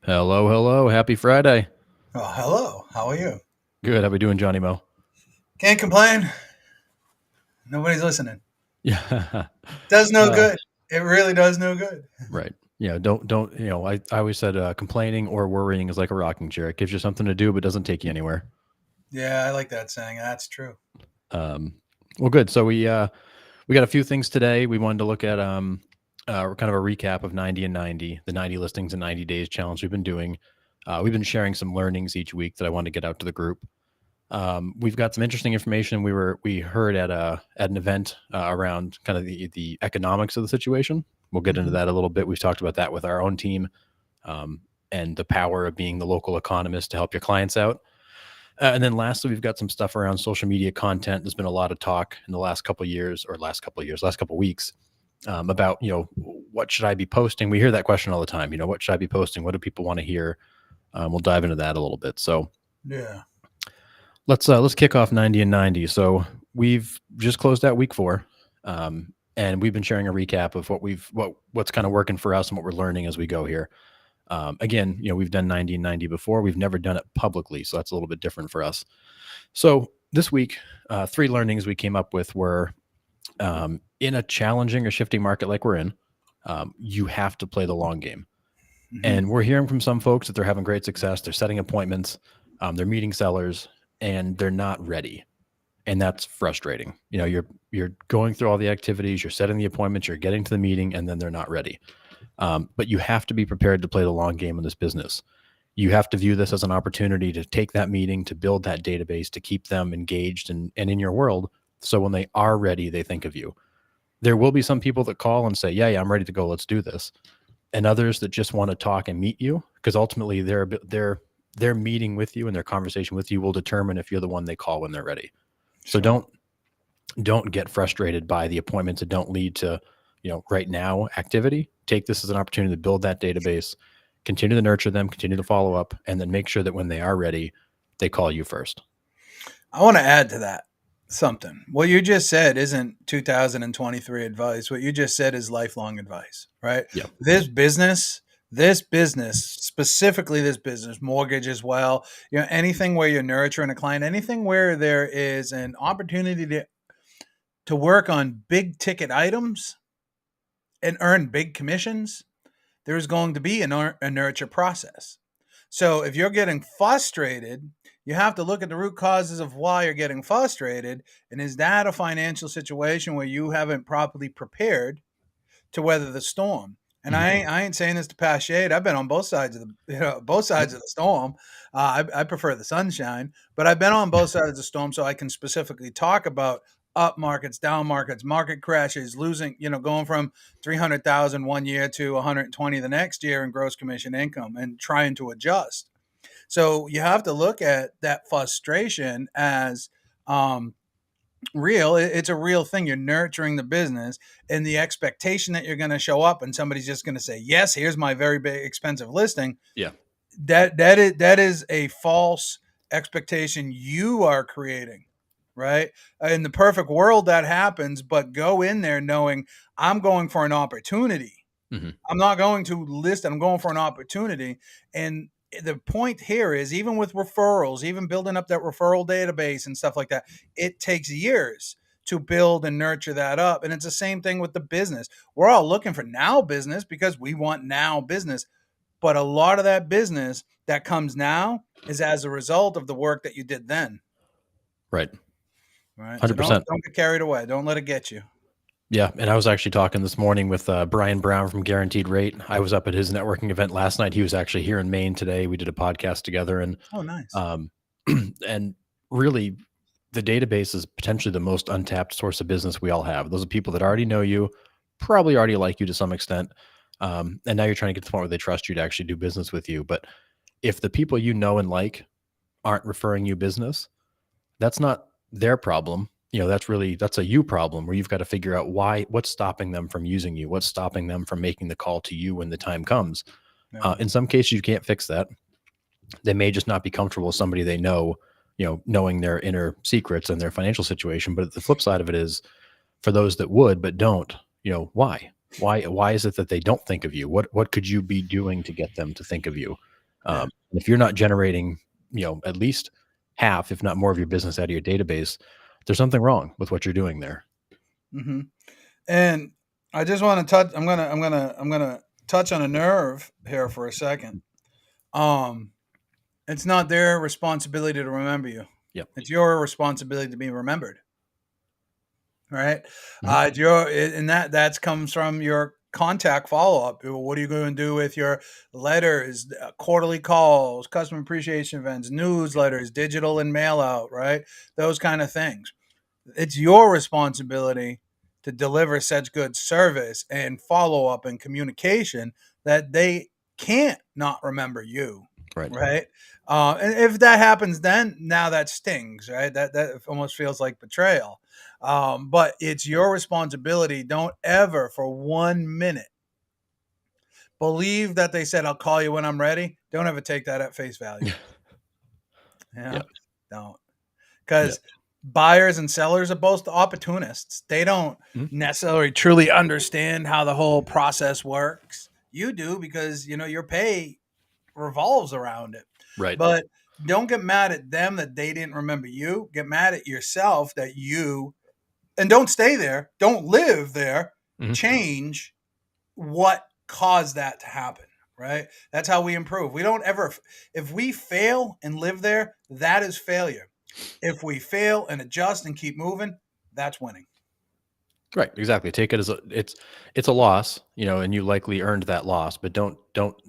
Hello, hello. Happy Friday. Oh, hello. How are you? Good. How we doing, Johnny Mo? Can't complain. Nobody's listening. Yeah. Does no Uh, good. It really does no good. right. Yeah. Don't, I always said complaining or worrying is like a rocking chair. It gives you something to do, but doesn't take you anywhere. Yeah, I like that saying. That's true. Um, well, good. So we got a few things today. We wanted to look at kind of a recap of 90 and 90, the 90 listings in 90 days challenge we've been doing. We've been sharing some learnings each week that I wanted to get out to the group. We've got some interesting information we heard at an event around kind of the economics of the situation. We'll get into Mhm. that a little bit. We've talked about that with our own team, and the power of being the local economist to help your clients out. And then lastly, we've got some stuff around social media content. There's been a lot of talk in the last couple of years, or last couple of weeks, about what should I be posting. We hear that question all the time. What should I be posting? What do people want to hear? We'll dive into that a little bit. So Yeah. let's kick off 90 and 90. So we've just closed out week 4, and we've been sharing a recap of what's kind of working for us and what we're learning as we go here. Again, we've done 90 and 90 before. We've never done it publicly, so that's a little bit different for us. So this week, 3 learnings we came up with were, in a challenging or shifting market like we're in, you have to play the long game. Mhm. And we're hearing from some folks that they're having great success. They're setting appointments, they're meeting sellers, and they're not ready, and that's frustrating. You're going through all the activities, you're setting the appointments, you're getting to the meeting, and then they're not ready. But you have to be prepared to play the long game in this business. You have to view this as an opportunity to take that meeting, to build that database, to keep them engaged and in your world. So when they are ready, they think of you. There will be some people that call and say, yeah, I'm ready to go. Let's do this. And others that just want to talk and meet you, because ultimately their meeting with you and their conversation with you will determine if you're the one they call when they're ready. So Sure. don't get frustrated by the appointments that don't lead to, right now activity. Take this as an opportunity to build that database, continue to nurture them, continue to follow up, and then make sure that when they are ready, they call you first. I want to add to that something. What you just said isn't 2023 advice. What you just said is lifelong advice, right? Yeah. This business, specifically this business, mortgage as well, anything where you're nurturing a client, anything where there is an opportunity to work on big ticket items and earn big commissions, there's going to be a nurture process. So if you're getting frustrated, you have to look at the root causes of why you're getting frustrated. And is that a financial situation where you haven't properly prepared to weather the storm? And Mhm. I ain't saying this to pass shade. I've been on both sides of both Yep. sides of the storm. I prefer the sunshine, but I've been on both sides of the storm, so I can specifically talk about up markets, down markets, market crashes, losing, going from 300,000 one year to 120 the next year in gross commission income, and trying to adjust. So you have to look at that frustration as real. It's a real thing. You're nurturing the business, and the expectation that you're going to show up and somebody's just going to say, yes, here's my very big expensive listing. Yeah. That is a false expectation you are creating, right? In the perfect world that happens, but go in there knowing I'm going for an opportunity. Hmm. I'm not going to list it. I'm going for an opportunity. And the point here is, even with referrals, even building up that referral database and stuff like that, it takes years to build and nurture that up. And it's the same thing with the business. We're all looking for now business because we want now business. But a lot of that business that comes now is as a result of the work that you did then. Right. Right. So don't 100%. don't get carried away. Don't let it get you. Yeah. And I was actually talking this morning with Brian Brown from Guaranteed Rate. I was up at his networking event last night. He was actually here in Maine today. We did a podcast together, and Oh, nice. um, and really, the database is potentially the most untapped source of business we all have. Those are people that already know you, probably already like you to some extent. And now you're trying to get to the point where they trust you to actually do business with you. But if the people you know and like aren't referring you business, that's not their problem. That's a you problem, where you've got to figure out what's stopping them from using you, what's stopping them from making the call to you when the time comes. Yeah. In some cases, you can't fix that. They may just not be comfortable with somebody they know, knowing their inner secrets and their financial situation. But the flip side of it is, for those that would but don't, why? Why is it that they don't think of you? What could you be doing to get them to think of you? Yeah. If you're not generating, at least half, if not more, of your business out of your database, there's something wrong with what you're doing there. Mm-hmm. And I just want to touch. I'm gonna touch on a nerve here for a second. It's not their responsibility to remember you. Yep. It's your responsibility to be remembered. Right. Mhm. And that comes from your contact follow up. What are you going to do with your letters, quarterly calls, customer appreciation events, newsletters, digital and mail out, right? Those kind of things. It's your responsibility to deliver such good service and follow up and communication that they can't not remember you. Right. Right. And if that happens, then now that stings, right? That almost feels like betrayal. But it's your responsibility. Don't ever for 1 minute believe that they said, I'll call you when I'm ready. Don't ever take that at face value. Yeah. Yep. Don't. Because buyers and sellers are both opportunists. They don't Mhm. necessarily truly understand how the whole process works. You do, because your pay revolves around it. Right. But don't get mad at them that they didn't remember you. Get mad at yourself and don't stay there. Don't live there. Mhm. Change what caused that to happen. Right? That's how we improve. We don't ever, if we fail and live there, that is failure. If we fail and adjust and keep moving, that's winning. Right. Exactly. Take it as it's a loss, and you likely earned that loss, but don't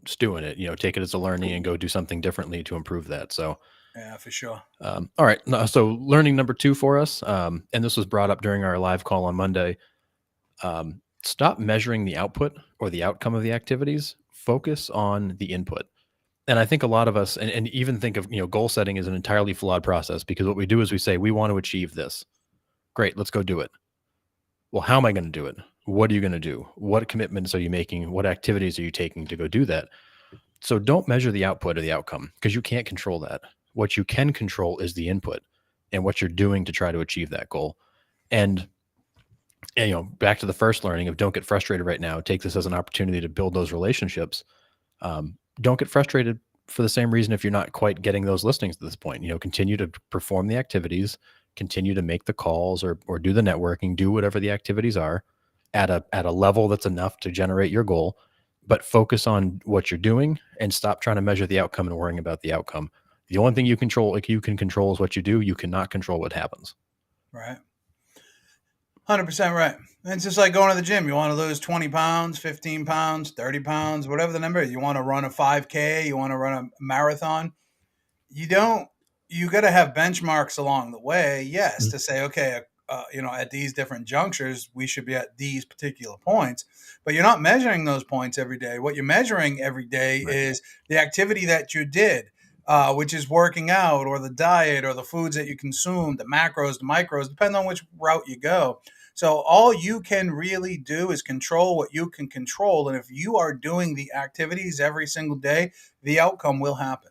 stew in it. Take it as a learning and go do something differently to improve that. So, Yeah, for sure. all right. So learning number 2 for us, and this was brought up during our live call on Monday. Stop measuring the output or the outcome of the activities. Focus on the input. And I think a lot of us, and even think of, goal setting is an entirely flawed process, because what we do is we say, we want to achieve this. Great. Let's go do it. Well, how am I going to do it? What are you going to do? What commitments are you making? What activities are you taking to go do that? So don't measure the output or the outcome, because you can't control that. What you can control is the input and what you're doing to try to achieve that goal. And back to the first learning of, don't get frustrated right now. Take this as an opportunity to build those relationships. Don't get frustrated for the same reason if you're not quite getting those listings at this point. Continue to perform the activities, continue to make the calls or do the networking, do whatever the activities are at a level that's enough to generate your goal, but focus on what you're doing and stop trying to measure the outcome and worrying about the outcome. The only thing you can control is what you do. You cannot control what happens. Right. 100% right. It's just like going to the gym. You want to lose 20 pounds, 15 pounds, 30 pounds, whatever the number is. You want to run a 5K, you want to run a marathon. You got to have benchmarks along the way, yes, to say, okay, at these different junctures, we should be at these particular points. But you're not measuring those points every day. What you're measuring every day is the activity that you did, which is working out, or the diet, or the foods that you consume, the macros, the micros, depending on which route you go. So all you can really do is control what you can control. And if you are doing the activities every single day, the outcome will happen.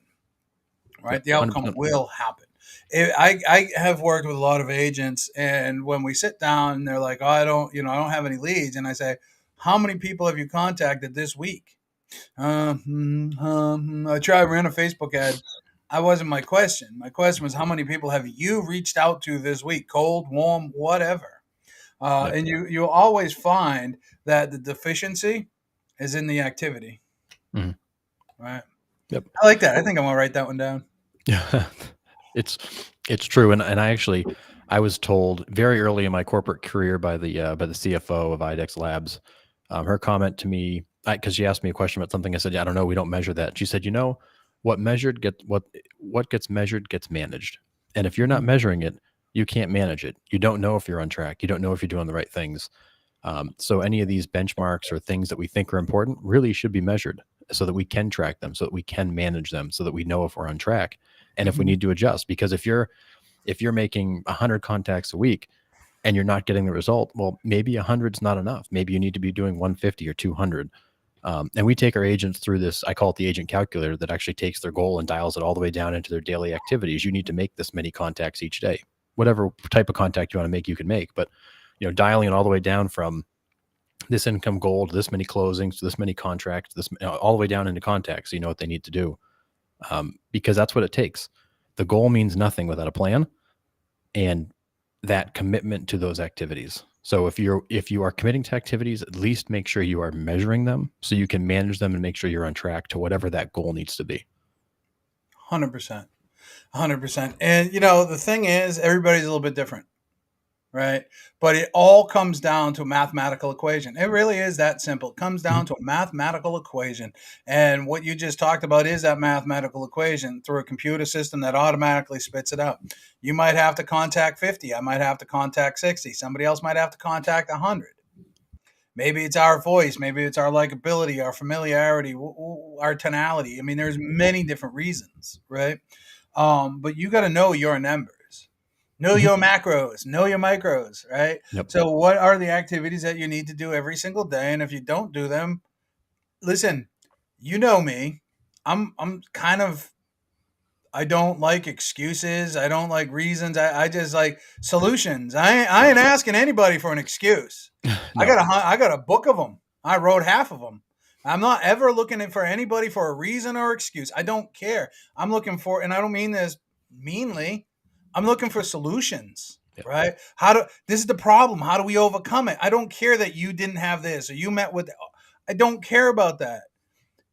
Right? Yep, the outcome 100%. will happen. I have worked with a lot of agents, and when we sit down, they're like, "Oh, I don't have any leads." And I say, "How many people have you contacted this week?" I ran a Facebook ad. I wasn't my question. My question was, how many people have you reached out to this week? Cold, warm, whatever. Yep. And you'll always find that the deficiency is in the activity. Mhm. Right. Yep. I like that. I think I'm gonna write that one down. Yeah, it's true. And I was told very early in my corporate career by the CFO of IDEX Labs, her comment to me, because she asked me a question about something. I said, yeah, I don't know. We don't measure that. She said, what gets measured gets managed. And if you're not measuring it, you can't manage it. You don't know if you're on track. You don't know if you're doing the right things. So any of these benchmarks or things that we think are important really should be measured so that we can track them, so that we can manage them, so that we know if we're on track and if we Mhm. need to adjust. Because if you're making 100 contacts a week and you're not getting the result, well, maybe 100's not enough. Maybe you need to be doing 150 or 200. And we take our agents through this. I call it the agent calculator that actually takes their goal and dials it all the way down into their daily activities. You need to make this many contacts each day. Whatever type of contact you want to make, you can make. But dialing it all the way down from this income goal to this many closings to this many contracts, all the way down into contacts. So you know what they need to do, because that's what it takes. The goal means nothing without a plan and that commitment to those activities. So if you are committing to activities, at least make sure you are measuring them so you can manage them and make sure you're on track to whatever that goal needs to be. 100%. 100%. And the thing is, everybody's a little bit different, right? But it all comes down to a mathematical equation. It really is that simple. It comes down to a mathematical equation. And what you just talked about is that mathematical equation through a computer system that automatically spits it out. You might have to contact 50. I might have to contact 60. Somebody else might have to contact 100. Maybe it's our voice. Maybe it's our likability, our familiarity, our tonality. I mean, there's many different reasons, right? But you got to know your numbers. Know your macros, know your micros, right? Yep. So what are the activities that you need to do every single day? And if you don't do them, listen, you know me. I'm kind of, I don't like excuses. I don't like reasons. I just like solutions. I ain't asking anybody for an excuse. No. I got a book of them. I wrote half of them. I'm not ever looking for anybody for a reason or excuse. I don't care. I'm looking for, and I don't mean this meanly, I'm looking for solutions, right? This is the problem. How do we overcome it? I don't care that you didn't have this or you met with, I don't care about that.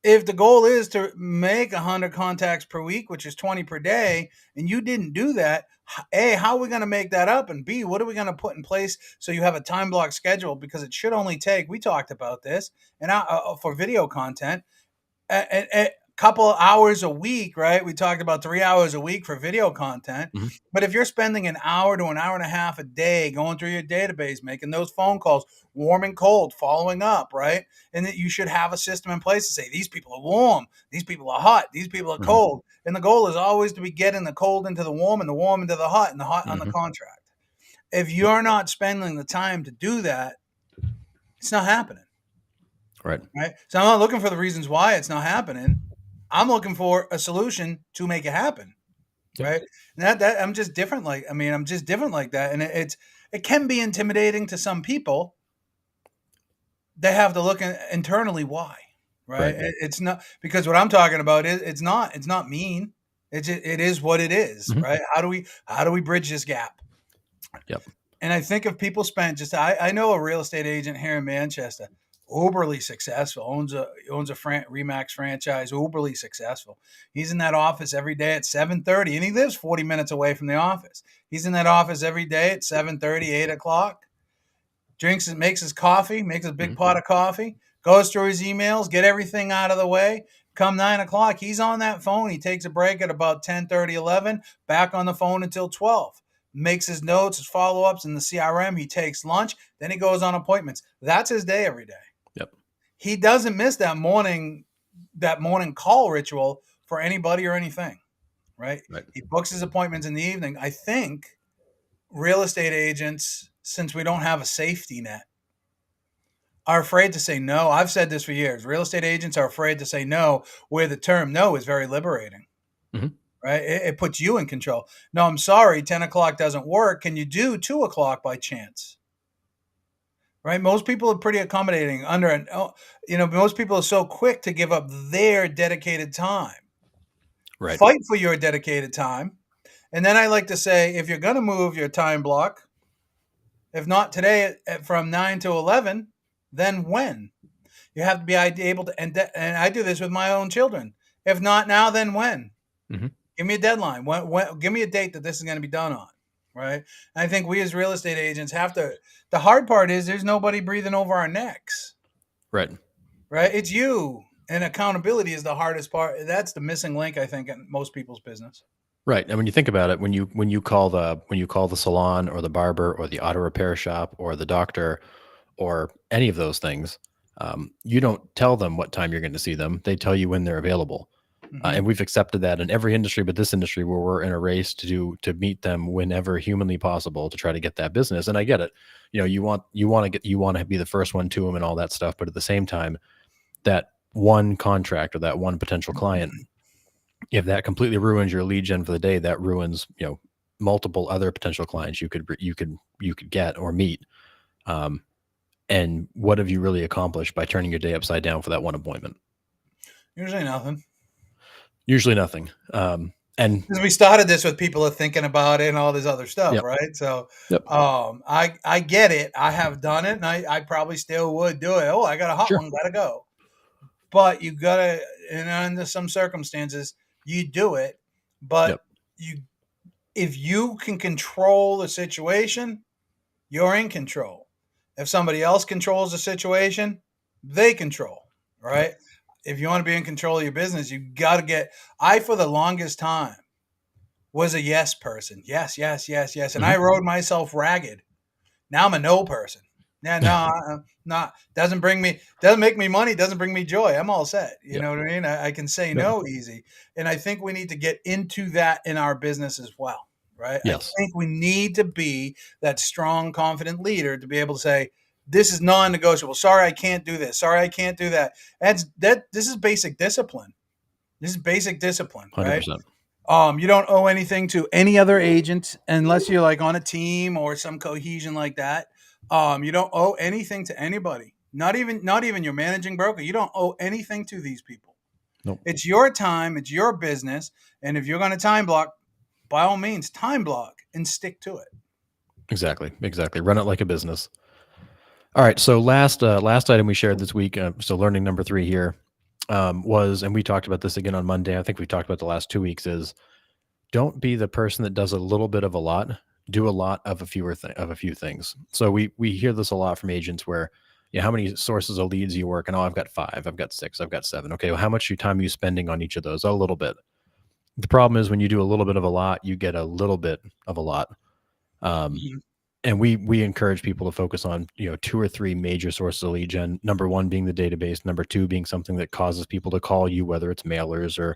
If the goal is to make 100 contacts per week, which is 20 per day, and you didn't do that, A, how are we going to make that up? And B, what are we going to put in place so you have a time block schedule? Because it should only take, we talked about this, and for video content, a couple of hours a week, right? We talked about 3 hours a week for video content. Mm-hmm. But if you're spending an hour to an hour and a half a day going through your database, making those phone calls, warm and cold, following up, right? And that you should have a system in place to say, these people are warm, these people are hot, these people are cold. And the goal is always to be getting the cold into the warm and the warm into the hot and the hot on the contract. If you're not spending the time to do that, it's not happening. Right. So I'm not looking for the reasons why it's not happening. I'm looking for a solution to make it happen. Yep. Right. And that I'm just different. I'm just different like that. And it can be intimidating to some people. They have to look internally why, right? It's not, because what I'm talking about is it's not mean. It is what it is, right? How do we bridge this gap? Yep. And I think if people spend I know a real estate agent here in Manchester, uberly successful, owns a Remax franchise, uberly successful. He's in that office every day at 7:30, and he lives 40 minutes away from the office. He's in that office every day at 7:30, 8 o'clock. Makes his coffee, makes a big pot of coffee, goes through his emails, get everything out of the way. Come 9 o'clock, he's on that phone. He takes a break at about 10:30, 11, back on the phone until 12. Makes his notes, his follow-ups in the CRM. He takes lunch. Then he goes on appointments. That's his day every day. Yep. He doesn't miss that morning call ritual for anybody or anything, right? He books his appointments in the evening. I think real estate agents, since we don't have a safety net, are afraid to say no. I've said this for years. Real estate agents are afraid to say no, where the term no is very liberating. Right? It puts you in control. No, I'm sorry, 10 o'clock doesn't work. Can you do 2 o'clock by chance? Right? Most people are pretty accommodating most people are so quick to give up their dedicated time. Right. Fight for your dedicated time. And then I like to say, if you're going to move your time block, if not today from 9 to 11, then when? You have to be able to, and I do this with my own children. If not now, then when? Give me a deadline. When, give me a date that this is going to be done on, right? And I think we as real estate agents have to. The hard part is there's nobody breathing over our necks. Right. It's you, and accountability is the hardest part. That's the missing link, I think, in most people's business. Right. And when you think about it, when you call the salon or the barber or the auto repair shop or the doctor or any of those things, you don't tell them what time you're going to see them. They tell you when they're available. Mhm. And we've accepted that in every industry, but this industry where we're in a race to meet them whenever humanly possible to try to get that business. And I get it. You want to be the first one to them and all that stuff. But at the same time, that one contract or that one potential client, if that completely ruins your lead gen for the day, that ruins multiple other potential clients you could get or meet. And what have you really accomplished by turning your day upside down for that one appointment? Usually nothing. Usually nothing. And Because we started this with people are thinking about it and all this other stuff, yep, right? So, yep, I get it. I have done it, and I probably still would do it. Oh, I got a hot sure, one, gotta go. But you gotta, and under some circumstances, you do it. But yep, you, if you can control the situation, you're in control. If somebody else controls the situation, they control, yep. right? If you want to be in control of your business, you got to get. I, for the longest time, was a yes person. Yes, yes, yes, yes. And Mhm. I rode myself ragged. Now I'm a no person. Yeah, no, not doesn't make me money, doesn't bring me joy. I'm all set. You Yep, know what I mean? I can say yep, no easy. And I think we need to get into that in our business as well. Right. I yes, think we need to be that strong, confident leader to be able to say, this is non-negotiable. Sorry, I can't do this. Sorry, I can't do that. This is basic discipline. This is basic discipline, right? 100%. You don't owe anything to any other agent unless you're like on a team or some cohesion like that. You don't owe anything to anybody. Not even your managing broker. You don't owe anything to these people. Nope. It's your time, it's your business, and if you're going to time block, by all means, time block and stick to it. Exactly, exactly. Run it like a business. All right. So last item we shared this week. So learning number 3 here was, and we talked about this again on Monday. I think we talked about the last 2 weeks. Is don't be the person that does a little bit of a lot. Do a lot of a few things. So we hear this a lot from agents where, how many sources of leads you work, and I've got 5, I've got 6, I've got 7. Okay, well, how much time are you spending on each of those? A little bit. The problem is when you do a little bit of a lot, you get a little bit of a lot. Um, Mhm. and we encourage people to focus on 2 or 3 major sources of lead gen. Number 1 being the database. Number 2 being something that causes people to call you, whether it's mailers or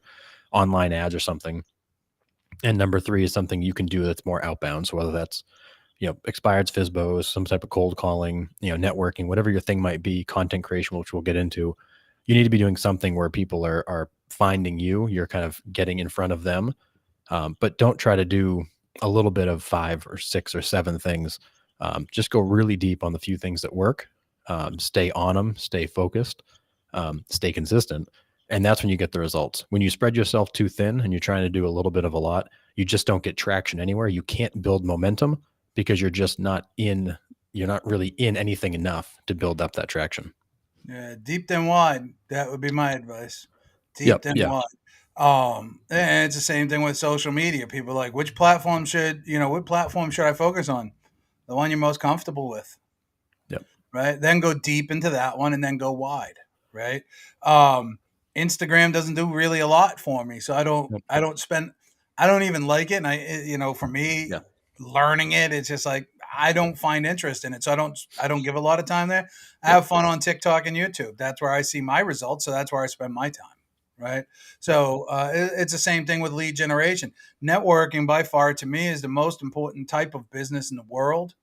online ads or something. And number 3 is something you can do that's more outbound. So whether that's expired FISBOs, some type of cold calling, networking, whatever your thing might be, content creation, which we'll get into, you need to be doing something where people are finding you. You're kind of getting in front of them, but don't try to do a little bit of 5 or 6 or 7 things. Just go really deep on the few things that work. Stay on them, stay focused, stay consistent. And that's when you get the results. When you spread yourself too thin and you're trying to do a little bit of a lot, you just don't get traction anywhere. You can't build momentum because you're not really in anything enough to build up that traction. Yeah, deep then wide. That would be my advice. Deep Yep. then Yeah. wide. And it's the same thing with social media. People are like, what platform should I focus on? The one you're most comfortable with, Yep. right? Then go deep into that one and then go wide, right? Um, Instagram doesn't do really a lot for me. So Yep. I don't even like it. And for me, Yeah. learning it, it's just like, I don't find interest in it. So I don't give a lot of time there. I Yep. have fun on TikTok and YouTube. That's where I see my results. So that's where I spend my time. Right. Yep. So it's the same thing with lead generation. Networking by far to me is the most important type of business in the world.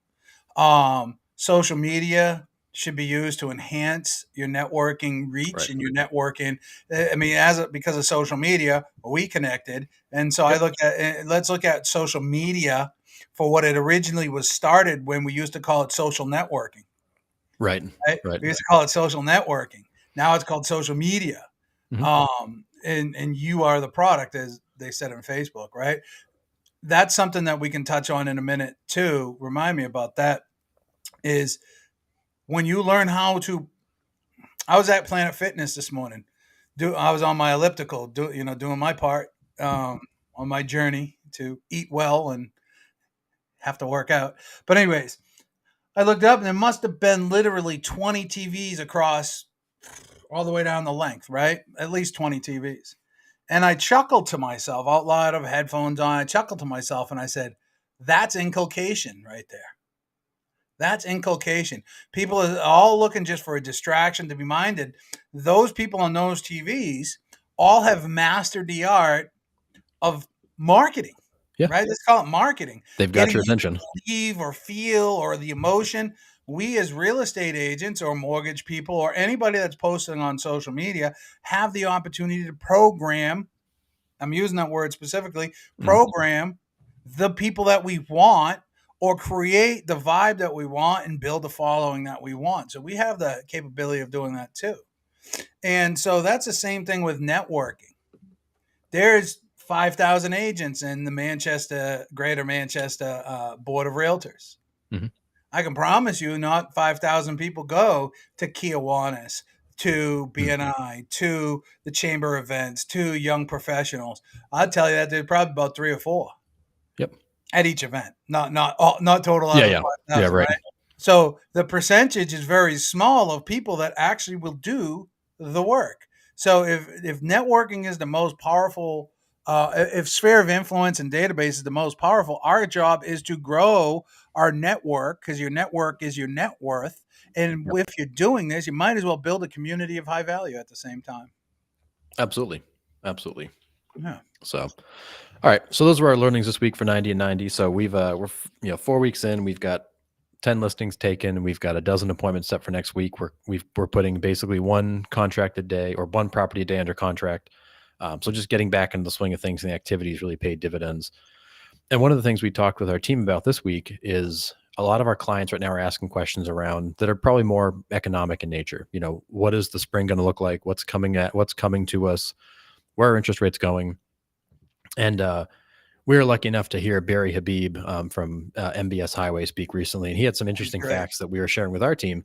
Social media should be used to enhance your networking reach Right. and your networking. I mean, because of social media, we connected, and so Yep. let's look at social media for what it originally was started when we used to call it social networking. Right. Right? Right. We used to call it social networking. Now it's called social media. Hmm. And you are the product, as they said on Facebook, right? That's something that we can touch on in a minute too. Remind me about that. Is when you learn how to. I was at Planet Fitness this morning. I was on my elliptical, doing my part on my journey to eat well and have to work out. But anyways, I looked up and there must have been literally 20 TVs across all the way down the length, right? At least 20 TVs. And I chuckled to myself out loud of headphones on. I chuckled to myself and I said, that's inculcation right there. That's inculcation. People are all looking just for a distraction to be minded. Those people on those TVs all have mastered the art of marketing, Yeah. right? Let's call it marketing. They've got Getting your you attention. to believe or feel or the emotion. We as real estate agents or mortgage people or anybody that's posting on social media have the opportunity to program. I'm using that word specifically, program the people that we want or create the vibe that we want and build the following that we want. So we have the capability of doing that too. And so that's the same thing with networking. There's 5,000 agents in the Greater Manchester Board of Realtors. Mm-hmm. I can promise you, not 5,000 people go to Kiwanis, to BNI, to the chamber events, to young professionals. I'd tell you that there's probably about 3 or 4. Yep. At each event, not total out of 5,000, right. right? So the percentage is very small of people that actually will do the work. So if networking is the most powerful, if sphere of influence and database is the most powerful, our job is to grow our network because your network is your net worth. And if you're doing this, you might as well build a community of high value at the same time. Absolutely. Yeah. So, all right. So those were our learnings this week for 90 and 90. So we're 4 weeks in. We've got 10 listings taken. We've got a dozen appointments set for next week. We're putting basically one contract a day or one property a day under contract. So just getting back into the swing of things and the activities really paid dividends. And one of the things we talked with our team about this week is a lot of our clients right now are asking questions around that are probably more economic in nature. What is the spring going to look like? What's coming to us? Where are interest rates going? And we were lucky enough to hear Barry Habib from MBS Highway speak recently, and he had some interesting facts that we were sharing with our team.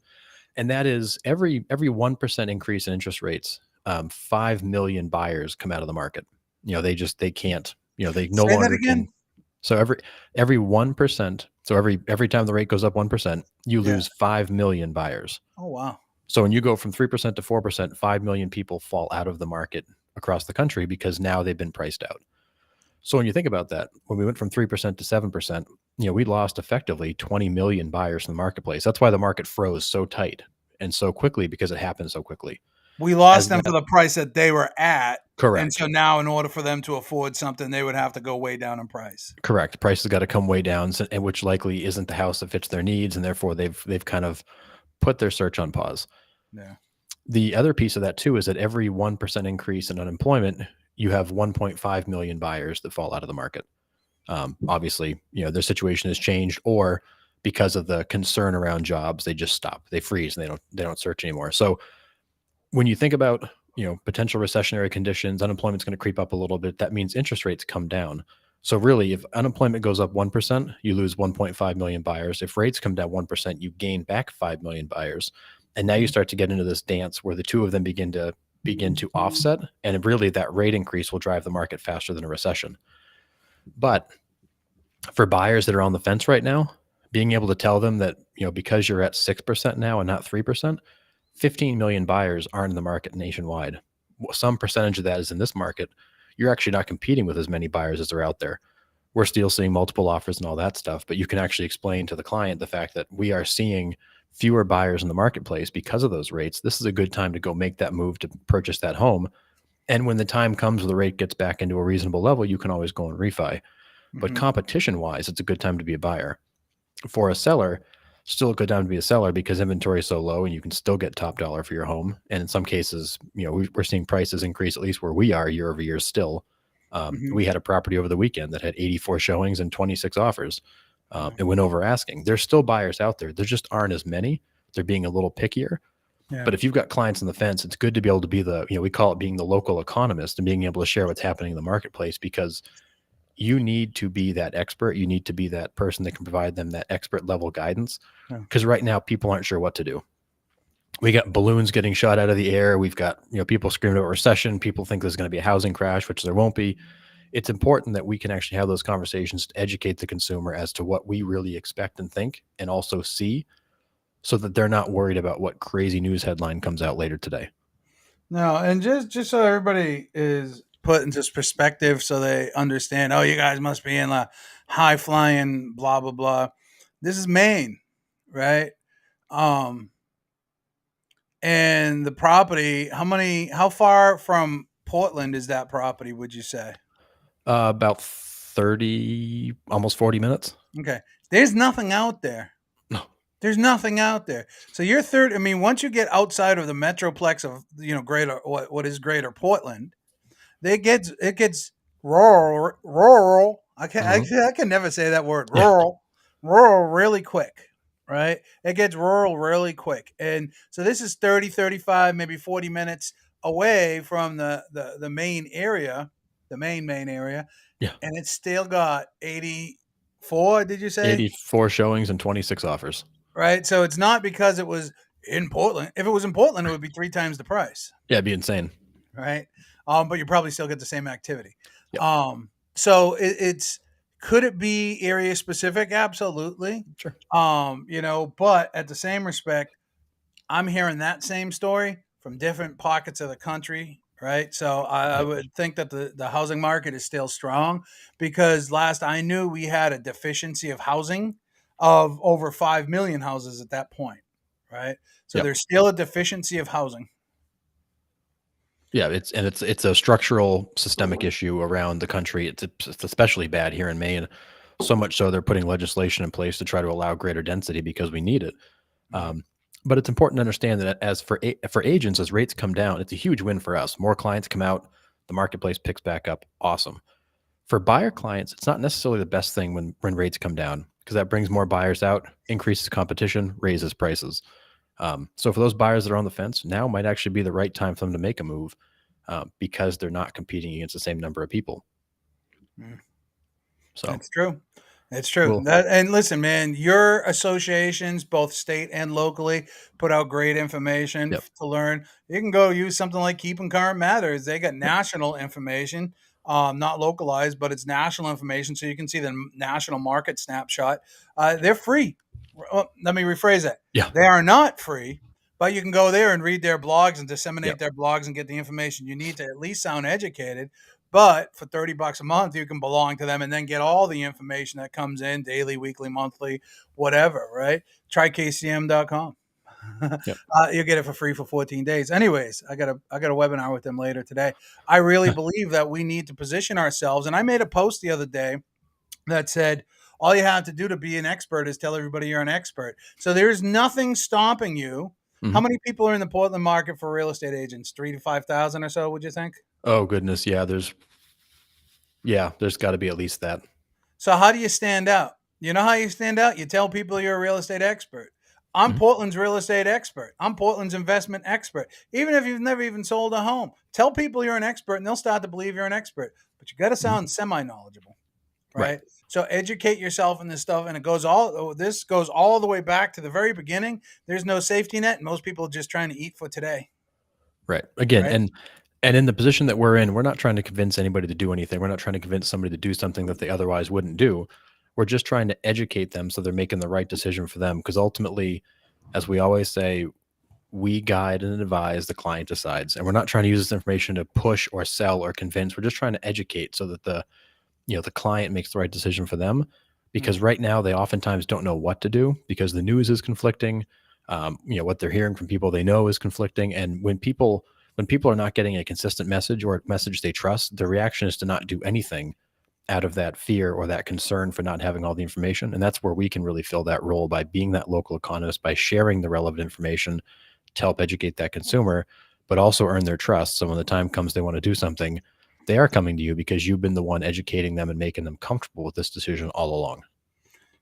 And that is every 1% increase in interest rates, 5 million buyers come out of the market. They can't. They no Say longer that again? can. So every 1%. So every time the rate goes up 1%, you lose 5 million buyers. Oh wow! So when you go from 3% to 4%, 5 million people fall out of the market across the country because now they've been priced out. So when you think about that, when we went from 3% to 7%, we lost effectively 20 million buyers in the marketplace. That's why the market froze so tight and so quickly, because it happened so quickly. We lost them for the price that they were at. Correct. And so now in order for them to afford something, they would have to go way down in price. Correct. Prices got to come way down, and which likely isn't the house that fits their needs. And therefore they've kind of put their search on pause. Yeah. The other piece of that too is that every 1% increase in unemployment, you have 1.5 million buyers that fall out of the market. Obviously, their situation has changed, or because of the concern around jobs, they just stop, they freeze, and they don't search anymore. So when you think about, potential recessionary conditions, unemployment's going to creep up a little bit. That means interest rates come down. So really, if unemployment goes up 1%, you lose 1.5 million buyers. If rates come down 1%, you gain back 5 million buyers. And now you start to get into this dance where the two of them begin to offset. And really that rate increase will drive the market faster than a recession. But for buyers that are on the fence right now, being able to tell them that, because you're at 6% now and not 3%, 15 million buyers aren't in the market nationwide. Some percentage of that is in this market. You're actually not competing with as many buyers as are out there. We're still seeing multiple offers and all that stuff, but you can actually explain to the client the fact that we are seeing fewer buyers in the marketplace because of those rates. This is a good time to go make that move to purchase that home. And when the time comes where the rate gets back into a reasonable level, you can always go and refi. But competition wise, it's a good time to be a buyer. For a seller, still a good time to be a seller because inventory is so low and you can still get top dollar for your home. And in some cases, we're seeing prices increase, at least where we are year over year still. We had a property over the weekend that had 84 showings and 26 offers. It went over asking. There's still buyers out there. There just aren't as many. They're being a little pickier. Yeah. But if you've got clients on the fence, it's good to be able to be we call it being the local economist and being able to share what's happening in the marketplace, because you need to be that expert. You need to be that person that can provide them that expert level guidance. Because right now people aren't sure what to do. We got balloons getting shot out of the air. We've got, people screaming about recession. People think there's going to be a housing crash, which there won't be. It's important that we can actually have those conversations to educate the consumer as to what we really expect and think and also see, so that they're not worried about what crazy news headline comes out later today. No, and just so everybody is put into perspective so they understand, oh, you guys must be in a high flying, blah, blah, blah. This is Maine, right? Um, and the property, how far from Portland is that property, would you say? About 30, almost 40 minutes. Okay. There's nothing out there. No. There's nothing out there. So you're third. I mean, once you get outside of the metroplex of greater what is greater Portland, it gets rural. I can never say that word Yeah. rural really quick, right? It gets rural really quick, and so this is 30, 35, maybe 40 minutes away from the main area, the main area, Yeah. and it's still got 84. Did you say? 84 showings and 26 offers. Right. So it's not because it was in Portland. If it was in Portland, it would be three times the price. Yeah, it'd be insane. Right. But you probably still get the same activity. Yep. So it's could it be area specific? Absolutely. Sure. But at the same respect, I'm hearing that same story from different pockets of the country. Right. So I Yep. would think that the housing market is still strong because last I knew we had a deficiency of housing of over 5 million houses at that point. Right. So Yep. there's still a deficiency of housing. Yeah, it's a structural systemic issue around the country. It's especially bad here in Maine. So much so they're putting legislation in place to try to allow greater density because we need it. But it's important to understand that as for agents, as rates come down, it's a huge win for us. More clients come out, the marketplace picks back up. Awesome. For buyer clients, it's not necessarily the best thing when rates come down because that brings more buyers out, increases competition, raises prices. So for those buyers that are on the fence, now might actually be the right time for them to make a move because they're not competing against the same number of people. Mm. So That's true. It's true. we'll, And listen, man, your associations, both state and locally, put out great information yep, to learn. You can go use something like Keeping Current Matters. They got national information, not localized, but it's national information, so you can see the national market snapshot. They're free. Let me rephrase that. yeah, They are not free, but you can go there and read their blogs and disseminate yep, their blogs and get the information you need to at least sound educated. But for $30 a month, you can belong to them and then get all the information that comes in daily, weekly, monthly, whatever, right? Try KCM.com. yep. You'll get it for free for 14 days. Anyways, I got a webinar with them later today. I really believe that we need to position ourselves. And I made a post the other day that said, all you have to do to be an expert is tell everybody you're an expert. So there's nothing stopping you. Mm-hmm. How many people are in the Portland market for real estate agents? 3,000 to 5,000 or so, would you think? Oh goodness, there's got to be at least that. So how do you stand out? You know how you stand out? You tell people you're a real estate expert. I'm Mhm. Portland's real estate expert. I'm Portland's investment expert. Even if you've never even sold a home, tell people you're an expert and they'll start to believe you're an expert. But you got to Mhm. sound semi-knowledgeable, Right. right? So educate yourself in this stuff, and this goes all the way back to the very beginning. There's no safety net, and most people are just trying to eat for today, Right. Again, right? and in the position that we're in, we're not trying to convince anybody to do anything. We're not trying to convince somebody to do something that they otherwise wouldn't do. We're just trying to educate them so they're making the right decision for them. Because ultimately, as we always say, we guide and advise, the client decides. And we're not trying to use this information to push or sell or convince. We're just trying to educate so that the client makes the right decision for them. Because Mm. right now they oftentimes don't know what to do because the news is conflicting. What they're hearing from people they know is conflicting. And when people are not getting a consistent message or a message they trust, the reaction is to not do anything out of that fear or that concern for not having all the information. And that's where we can really fill that role by being that local economist, by sharing the relevant information to help educate that consumer, but also earn their trust. So when the time comes they want to do something, they are coming to you because you've been the one educating them and making them comfortable with this decision all along.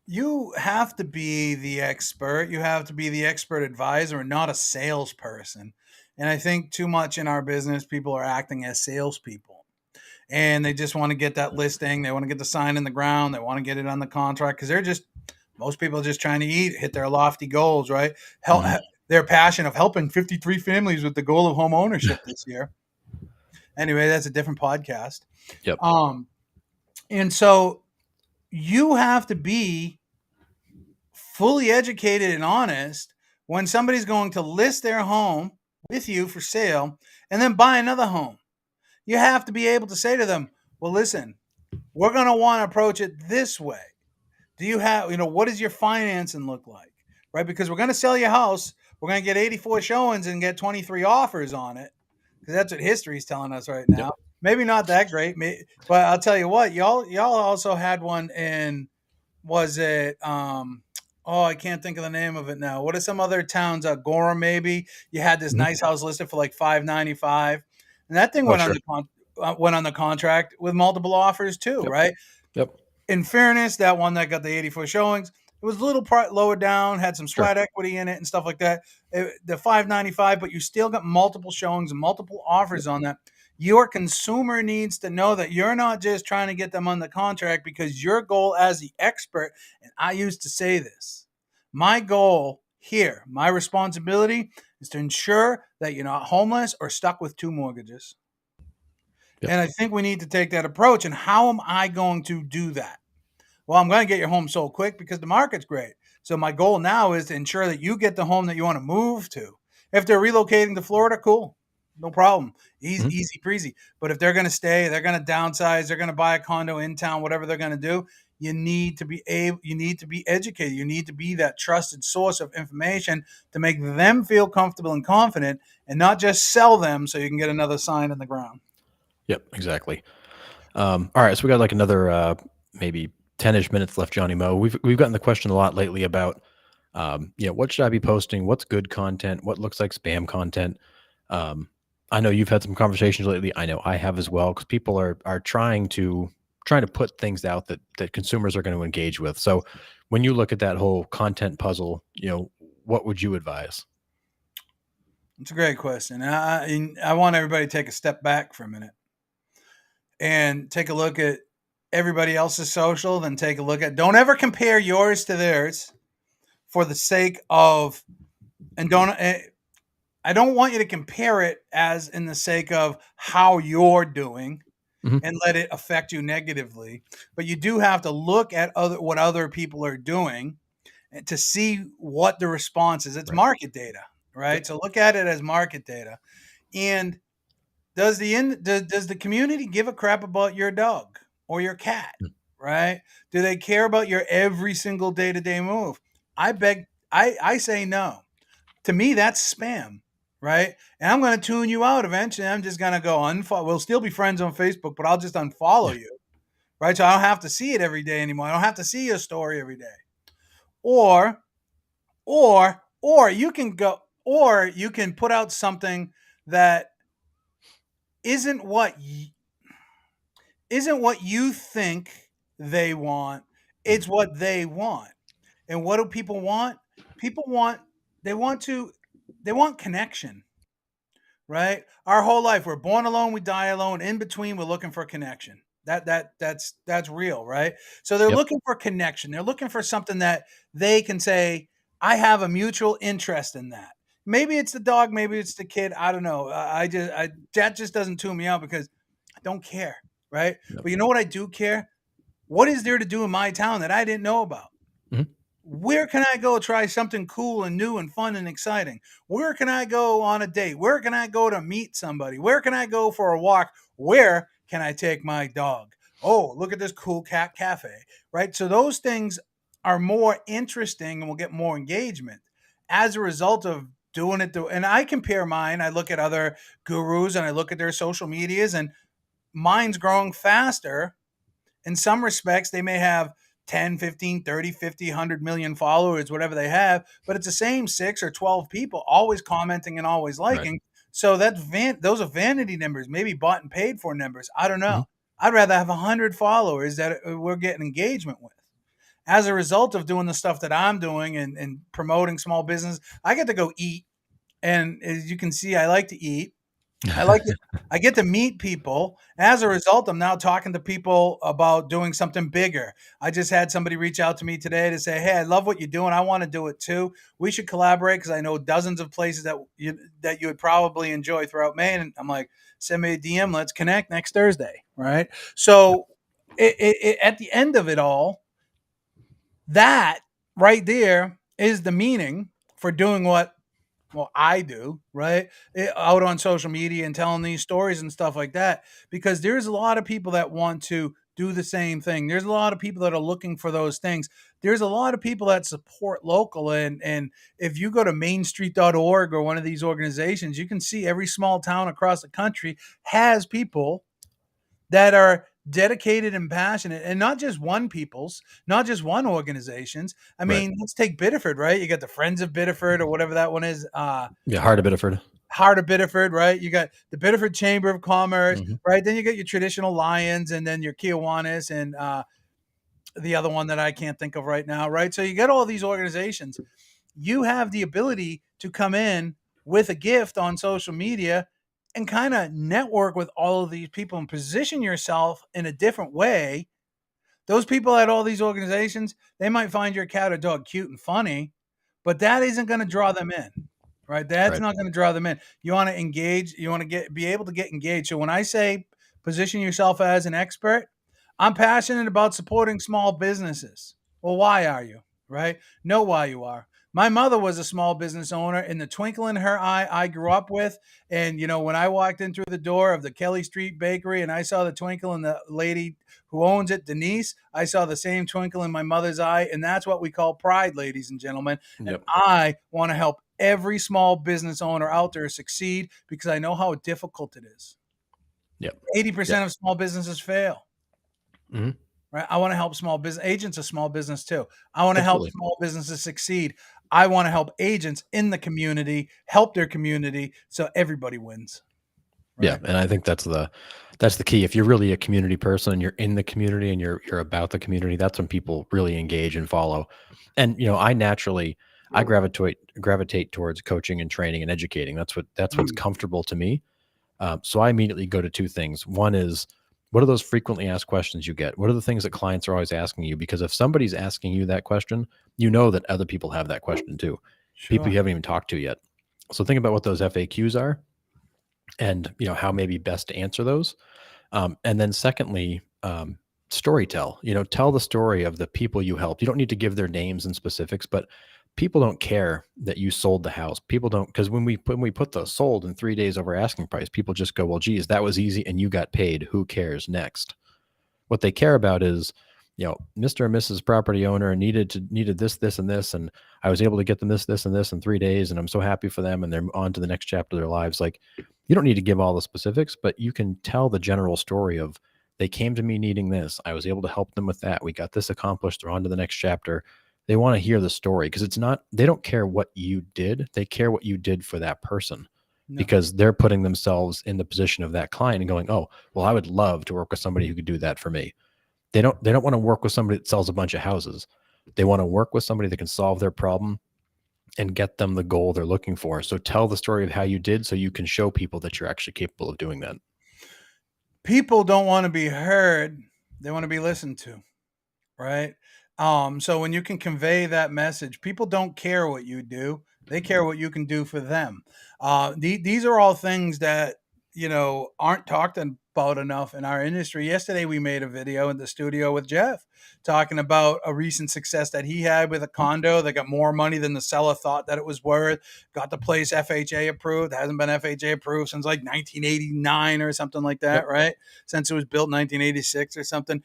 You have to be the expert. You have to be the expert advisor and not a salesperson. And I think too much in our business, people are acting as salespeople and they just want to get that listing. They want to get the sign in the ground. They want to get it on the contract because most people are just trying to hit their lofty goals, right? Mhm. Their passion of helping 53 families with the goal of home ownership this year. Anyway, that's a different podcast. Yep. And so you have to be fully educated and honest when somebody's going to list their home with you for sale and then buy another home. You have to be able to say to them, well, listen, we're going to want to approach it this way. Do you have, what does your financing look like? right? Because we're going to sell your house. We're going to get 84 showings and get 23 offers on it, because that's what history's telling us right Yep. now. Maybe not that great, but I'll tell you what, y'all also had one in, was it oh, I can't think of the name of it now. What are some other towns? Gorham, maybe. You had this Mhm. nice house listed for like $595, and that thing Oh, sure. went on the contract with multiple offers too, Yep. right? Yep. In fairness, that one that got the 84 showings, it was a little lower down, had some Sure. sweat equity in it and stuff like that. The 595, but you still got multiple showings and multiple Yep. offers on that. Your consumer needs to know that you're not just trying to get them on the contract, because your goal as the expert, and I used to say this, my goal here, my responsibility is to ensure that you're not homeless or stuck with two mortgages. Yep. And I think we need to take that approach. And how am I going to do that? Well, I'm going to get your home sold quick because the market's great. So my goal now is to ensure that you get the home that you want to move to. If they're relocating to Florida, cool. No problem. Mhm. Easy breezy. But if they're going to stay, they're going to downsize, they're going to buy a condo in town, whatever they're going to do, you need to be educated. You need to be that trusted source of information to make them feel comfortable and confident, and not just sell them so you can get another sign in the ground. Yep. Exactly. All right. So we got like another maybe 10-ish minutes left, Johnny Mo. We've gotten the question a lot lately about what should I be posting? What's good content? What looks like spam content? Um, I know you've had some conversations lately. I know I have as well, because people are trying to put things out that consumers are going to engage with. So when you look at that whole content puzzle, what would you advise? It's a great question. I want everybody to take a step back for a minute and take a look at everybody else's social, then take a look at, don't ever compare yours to theirs for the sake of, and I don't want you to compare it as in the sake of how you're doing Mhm. and let it affect you negatively. But you do have to look at what other people are doing to see what the response is. It's Right. market data, Yep. right? So look at it as market data. And does the community give a crap about your dog or your cat, Mm. right? Do they care about your every single day-to-day move? I say no. To me, that's spam, right? And I'm going to tune you out eventually. I'm just going to go unfollow. We'll still be friends on Facebook, but I'll just unfollow Yeah. you, right? So I don't have to see it every day anymore. I don't have to see your story every day. Or or you can go, or you can put out something that isn't what you think they want. Mhm. It's what they want. And what do people want? People want they want to they want connection, right? Our whole life, we're born alone, we die alone. In between, we're looking for connection. That's real, right? So they're Yep. looking for connection. They're looking for something that they can say, I have a mutual interest in that. Maybe it's the dog, maybe it's the kid. I don't know. That just doesn't tune me out because I don't care, right? Yep. But you know what I do care? What is there to do in my town that I didn't know about? Mhm. Where can I go try something cool and new and fun and exciting? Where can I go on a date? Where can I go to meet somebody? Where can I go for a walk? Where can I take my dog? Oh, look at this cool cat cafe, right? So those things are more interesting and will get more engagement as a result of doing it. And I compare mine. I look at other gurus and I look at their social medias, and mine's growing faster. In some respects, they may have 10, 15, 30, 50, 100 million followers, whatever they have, but it's the same 6 or 12 people always commenting and always Right. liking. So those are vanity numbers, maybe bought and paid for numbers. I don't know. Mhm. I'd rather have 100 followers that we're getting engagement with. As a result of doing the stuff that I'm doing and promoting small business, I get to go eat. And as you can see, I like to eat. I like it. I get to meet people. As a result, I'm now talking to people about doing something bigger. I just had somebody reach out to me today to say, "Hey, I love what you're doing. I want to do it too. We should collaborate because I know dozens of places that you would probably enjoy throughout Maine." And I'm like, "Send me a DM. Let's connect next Thursday." Right. Yep. So, at the end of it all, that right there is the meaning for doing what I do, right? Out on social media and telling these stories and stuff like that, because there's a lot of people that want to do the same thing. There's a lot of people that are looking for those things. There's a lot of people that support local. And if you go to mainstreet.org or one of these organizations, you can see every small town across the country has people that are dedicated and passionate, and not just one people's, not just one organizations. I Right. mean, let's take Biddeford, right? You got the Friends of Biddeford or whatever that one is. Yeah. Heart of Biddeford. Heart of Biddeford, right? You got the Biddeford Chamber of Commerce, Mhm. right? Then you got your traditional Lions, and then your Kiwanis, and the other one that I can't think of right now, right? So you get all these organizations. You have the ability to come in with a gift on social media and kind of network with all of these people and position yourself in a different way. Those people at all these organizations, they might find your cat or dog cute and funny, but that isn't going to draw them in, right? That's Right. not going to draw them in. You want to engage, you want to be able to get engaged. So when I say position yourself as an expert, I'm passionate about supporting small businesses. Well, why are you? Right? Know why you are. My mother was a small business owner. In the twinkle in her eye, I grew up with. And, when I walked in through the door of the Kelly Street Bakery and I saw the twinkle in the lady who owns it, Denise, I saw the same twinkle in my mother's eye. And that's what we call pride, ladies and gentlemen. And Yep. I want to help every small business owner out there succeed because I know how difficult it is. Yep. 80% of small businesses fail. Mhm. Right? I want to help small business agents, a small business too. I want to help Absolutely. small businesses succeed. I want to help agents in the community help their community so everybody wins. Yeah, Right? and I think that's the key. If you're really a community person and you're in the community and you're about the community, that's when people really engage and follow. And I gravitate towards coaching and training and educating. That's what's Mm. comfortable to me. So I immediately go to two things. One is, what are those frequently asked questions you get? What are the things that clients are always asking you? Because if somebody's asking you that question, you know that other people have that question too. People Sure. you haven't even talked to yet. So think about what those FAQs are, and how maybe best to answer those. And then secondly, storytell. Tell the story of the people you helped. You don't need to give their names and specifics, but people don't care that you sold the house. People don't, because when we put the sold in 3 days over asking price, people just go, well, geez, that was easy and you got paid. Who cares? Next. What they care about is, Mr. and Mrs. property owner needed this, and this, and I was able to get them this, and this in 3 days, and I'm so happy for them, and they're on to the next chapter of their lives. Like, you don't need to give all the specifics, but you can tell the general story of, they came to me needing this. I was able to help them with that. We got this accomplished. They're on to the next chapter. They want to hear the story because they don't care what you did. They care what you did for that person, No. because they're putting themselves in the position of that client and going, oh, well, I would love to work with somebody who could do that for me. They don't want to work with somebody that sells a bunch of houses. They want to work with somebody that can solve their problem and get them the goal they're looking for. So tell the story of how you did so you can show people that you're actually capable of doing that. People don't want to be heard. They want to be listened to. Right? So when you can convey that message, people don't care what you do. They care what you can do for them. These are all things that, aren't talked about enough in our industry. Yesterday, we made a video in the studio with Jeff talking about a recent success that he had with a condo that got more money than the seller thought that it was worth, got the place FHA approved. It hasn't been FHA approved since like 1989 or something like that, Yep. right? Since it was built in 1986 or something.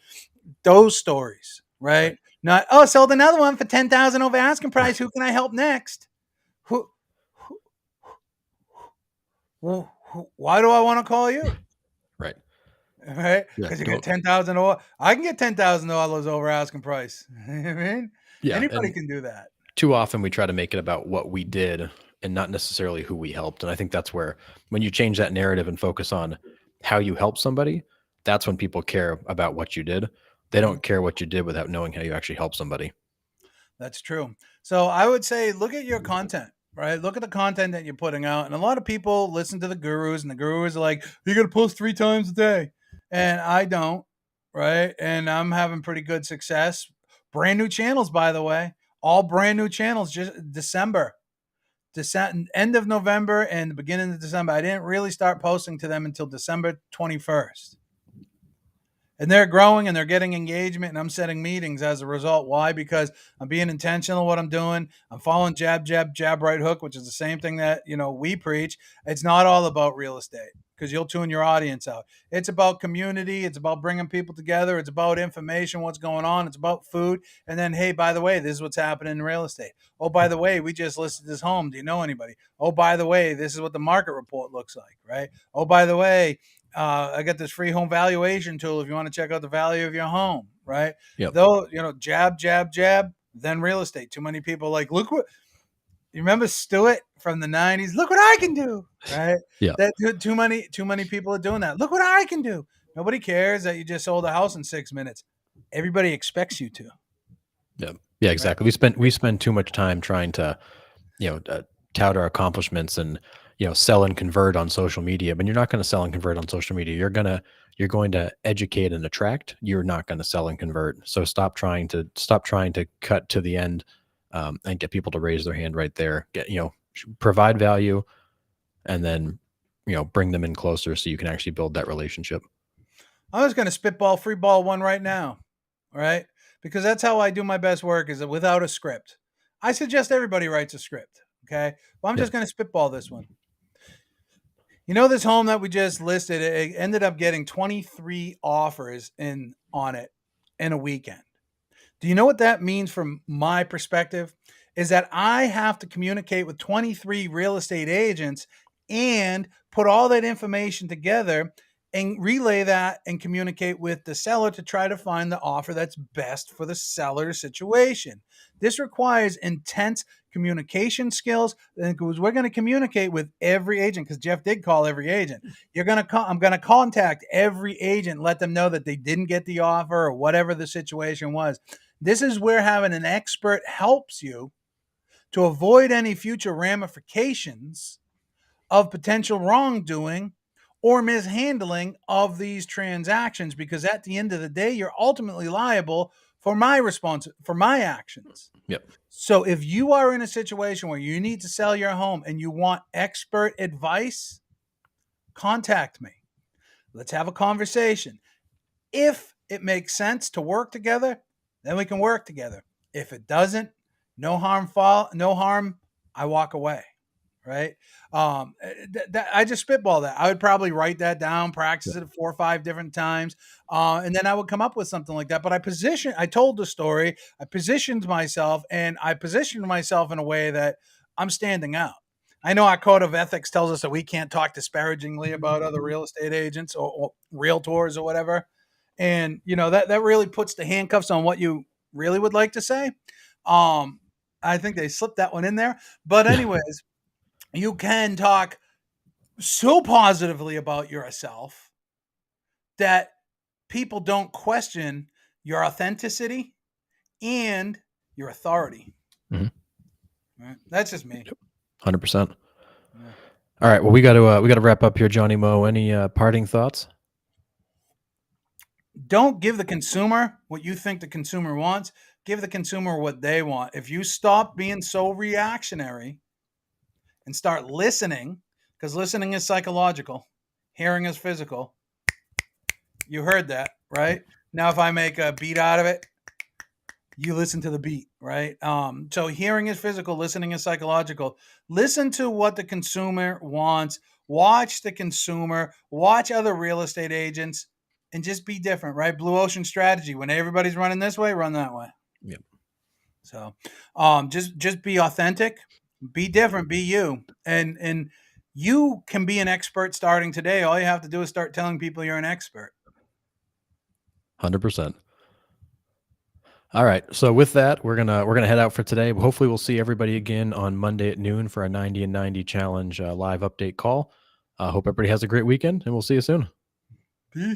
Those stories, right? Right. Not, oh, sold another one for 10,000 over asking price. Who can I help next? Who, why do I want to call you? Right. Right? Yeah. Because you get Don't. 10,000 over. I can get $10,000 over asking price. I mean, Yeah. anybody And can do that. too often we try to make it about what we did and not necessarily who we helped. And I think that's where, when you change that narrative and focus on how you help somebody, that's when people care about what you did. They Mhm. don't care what you did without knowing how you actually help somebody. That's true. So I would say look at your content, right? Look at the content that you're putting out. And a lot of people listen to the gurus, and the gurus are like, you got to post 3 times a day. And I don't, right? And I'm having pretty good success. Brand new channels, by the way, all brand new channels, just December. End of November and the beginning of December. I didn't really start posting to them until December 21st. And they're growing and they're getting engagement, and I'm setting meetings as a result. Why? Because I'm being intentional what I'm doing. I'm following jab, jab, jab, right hook, which is the same thing that we preach. It's not all about real estate, because you'll tune your audience out. It's about community. It's about bringing people together. It's about information, what's going on. It's about food. And then, hey, by the way, this is what's happening in real estate. Oh, by the way, we just listed this home. Do you know anybody? Oh, by the way, this is what the market report looks like, right? Oh, by the way, I got this free home valuation tool if you want to check out the value of your home, right? Yep. Though, jab, jab, jab, then real estate. Too many people like, look what you remember Stewart from the 90s. Look what I can do, right? Yeah. That too many people are doing that. Look what I can do. Nobody cares that you just sold a house in 6 minutes. Everybody expects you to. Yeah, exactly. We spend too much time trying to, tout our accomplishments and, sell and convert on social media. But you're not going to sell and convert on social media. You're going to educate and attract. You're not going to sell and convert. So stop trying to cut to the end, and get people to raise their hand right there. Provide value, and then, bring them in closer so you can actually build that relationship. I was going to spitball free ball one right now, right? Because that's how I do my best work, is without a script. I suggest everybody writes a script, okay? But I'm just going to spitball this one. This home that we just listed, it ended up getting 23 offers on it in a weekend. Do you know what that means from my perspective? Is that I have to communicate with 23 real estate agents and put all that information together and relay that and communicate with the seller to try to find the offer that's best for the seller's situation. This requires intense communication skills, because we're going to communicate with every agent, because Jeff did call every agent. I'm going to contact every agent, let them know that they didn't get the offer or whatever the situation was. This is where having an expert helps you to avoid any future ramifications of potential wrongdoing or mishandling of these transactions, because at the end of the day, you're ultimately liable for my actions. Yep. So if you are in a situation where you need to sell your home and you want expert advice, contact me. Let's have a conversation. If it makes sense to work together, then we can work together. If it doesn't, no harm, I walk away. Right. I just spitball that. I would probably write that down, practice it 4 or 5 different times. And then I would come up with something like that. But I told the story, I positioned myself in a way that I'm standing out. I know our code of ethics tells us that we can't talk disparagingly about other real estate agents or realtors or whatever. And, that really puts the handcuffs on what you really would like to say. I think they slipped that one in there. But anyways, you can talk so positively about yourself that people don't question your authenticity and your authority. Mm-hmm. Right? That's just me. 100%. Yeah. All right. Well, we got to wrap up here, Johnny Mo. Any parting thoughts? Don't give the consumer what you think the consumer wants. Give the consumer what they want. If you stop being so reactionary and start listening, because listening is psychological, hearing is physical. You heard that, right? Now, if I make a beat out of it, you listen to the beat, right? So hearing is physical, listening is psychological. Listen to what the consumer wants. Watch the consumer. Watch other real estate agents, and just be different, right? Blue ocean strategy. When everybody's running this way, run that way. Yep. So just be authentic. Be different, be you. And you can be an expert starting today. All you have to do is start telling people you're an expert. 100%. All right. So with that, we're gonna head out for today. Hopefully we'll see everybody again on Monday at noon for a 90 and 90 challenge live update call. Hope everybody has a great weekend, and we'll see you soon.